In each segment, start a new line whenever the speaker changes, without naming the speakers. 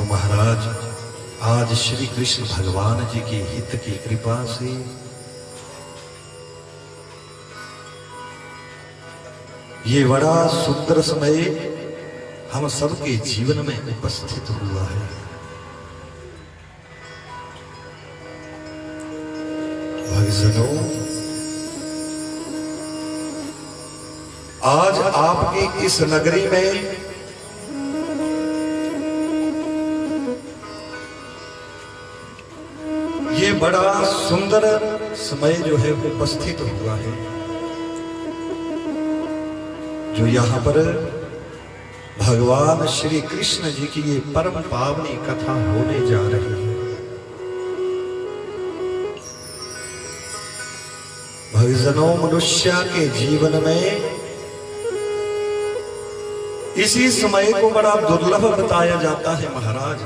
तो महाराज आज श्री कृष्ण भगवान जी की हित की कृपा से ये बड़ा सुंदर समय हम सबके जीवन में उपस्थित हुआ है। भक्तजनों, आज आपकी इस नगरी में ये बड़ा सुंदर समय जो है उपस्थित हुआ है, जो यहाँ पर भगवान श्री कृष्ण जी की ये परम पावनी कथा होने जा रही है। भक्तजनों, मनुष्य के जीवन में इसी समय को बड़ा दुर्लभ बताया जाता है महाराज।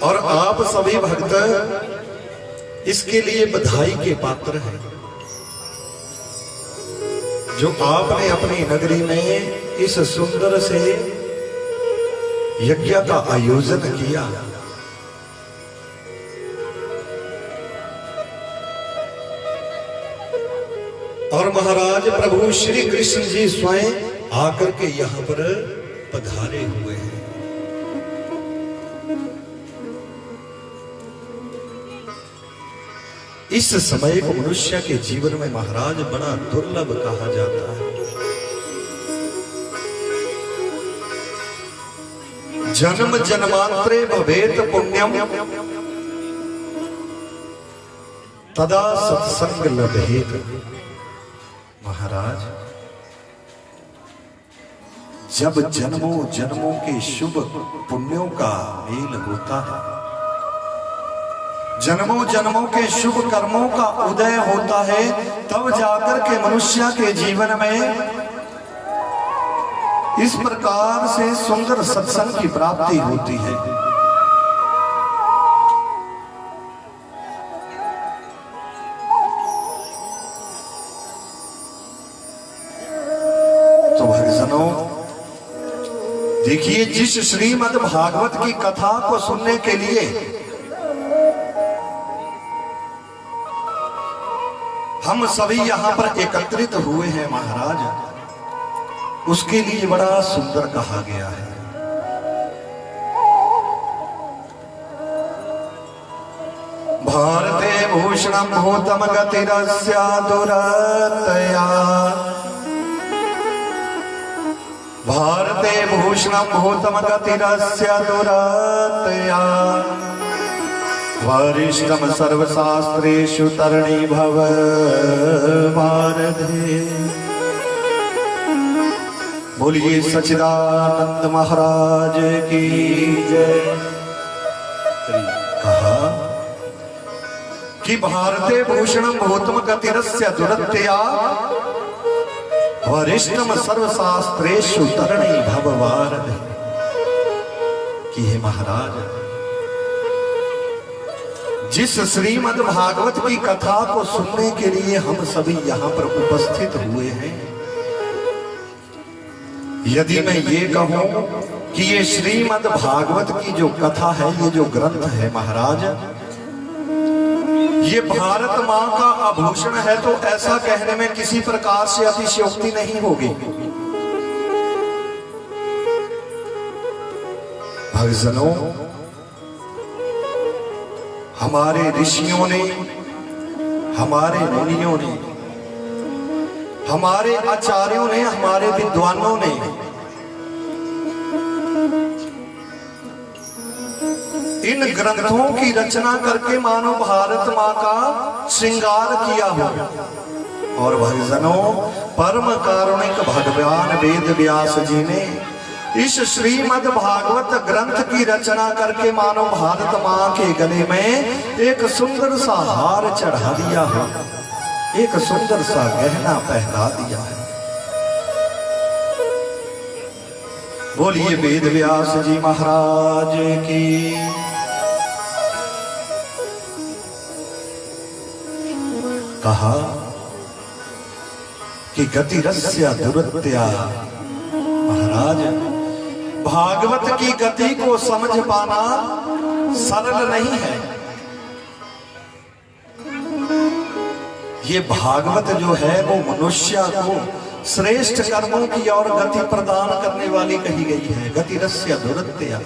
और आप सभी भक्त इसके लिए बधाई के पात्र हैं, जो आपने अपनी नगरी में इस सुंदर से यज्ञ का आयोजन किया। और महाराज प्रभु श्री कृष्ण जी स्वयं आकर के यहां पर पधारे हुए हैं। इस समय को मनुष्य के जीवन में महाराज बड़ा दुर्लभ कहा जाता है। जन्म जन्मांतरे भवेत पुण्यम तदा सत्संग लभेत। महाराज, जब जन्मों जन्मों के शुभ पुण्यों का मेल होता है, जन्मों जन्मों के शुभ कर्मों का उदय होता है, तब जाकर के मनुष्य के जीवन में इस प्रकार से सुंदर सत्संग की प्राप्ति होती है। तो भक्तजनों, देखिए, जिस श्रीमद् भागवत की कथा को सुनने के लिए हम सभी यहां पर एकत्रित हुए हैं महाराज, उसके लिए बड़ा सुंदर कहा गया है। भारते भूषणम भूतम गतिरस्या दुरतया, भारते भूषणम भूतम गतिरस्या दुरतया, वरिष्ठम सर्वशास्त्रेषु तरणी भव भारते। बोलिए सच्चिदानंद महाराज की जय। कहा कि भारते भूषणम भूतम गतिरस्य दुरत्या, वरिष्ठम सर्वशास्त्रेषु तरणी भव भारते। कि हे महाराज, जिस श्रीमद् भागवत की कथा को सुनने के लिए हम सभी यहाँ पर उपस्थित हुए हैं, यदि मैं ये कहूं कि ये श्रीमद् भागवत की जो कथा है, ये जो ग्रंथ है महाराज, ये भारत मां का आभूषण है, तो ऐसा कहने में किसी प्रकार से अतिशयोक्ति नहीं होगी। भक्तजनों, हमारे ऋषियों ने, हमारे मुनियों ने, हमारे आचार्यों ने, हमारे विद्वानों ने इन ग्रंथों की रचना करके मानो भारत मां का श्रृंगार किया हो। और भक्तजनों, परम कारुणिक भगवान वेद व्यास जी ने इस श्रीमद् भागवत ग्रंथ की रचना करके मानो भारत मां के गले में एक सुंदर सा हार चढ़ा दिया है, एक सुंदर सा गहना पहना दिया है। बोलिए वेद व्यास जी महाराज की। कहा कि गति रस्य दुरत्या। महाराज, भागवत की गति को समझ पाना सरल नहीं है। ये भागवत जो है वो मनुष्य को श्रेष्ठ कर्मों की ओर गति प्रदान करने वाली कही गई है। गति रस्य दुरत्या।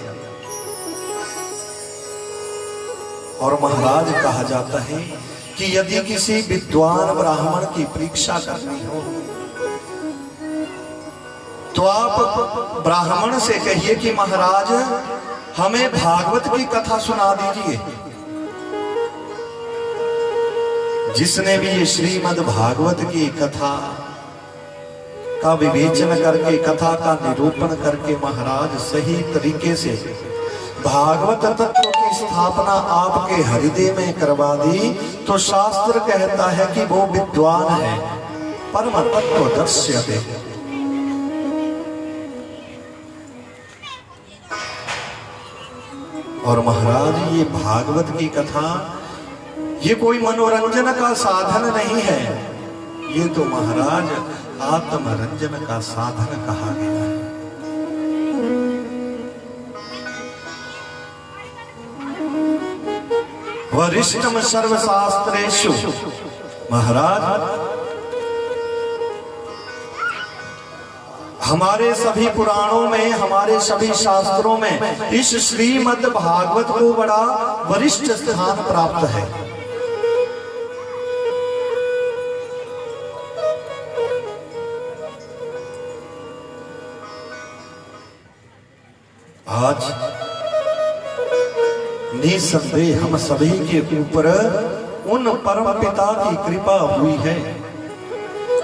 और महाराज कहा जाता है कि यदि किसी विद्वान ब्राह्मण की परीक्षा करनी हो तो आप ब्राह्मण से कहिए कि महाराज हमें भागवत की कथा सुना दीजिए। जिसने भी ये श्रीमद् भागवत की कथा का विवेचन करके, कथा का निरूपण करके महाराज सही तरीके से भागवत तत्व की स्थापना आपके हृदय में करवा दी तो शास्त्र कहता है कि वो विद्वान है, परम तत्व दर्श्यते। और महाराज ये भागवत की कथा ये कोई मनोरंजन का साधन नहीं है, ये तो महाराज आत्मरंजन का साधन कहा गया है। वरिष्ठम सर्वशास्त्रेषु। महाराज, हमारे सभी पुराणों में, हमारे सभी शास्त्रों में इस श्रीमद् भागवत को बड़ा वरिष्ठ स्थान प्राप्त है। आज निसंदेह हम सभी के ऊपर उन परम पिता की कृपा हुई है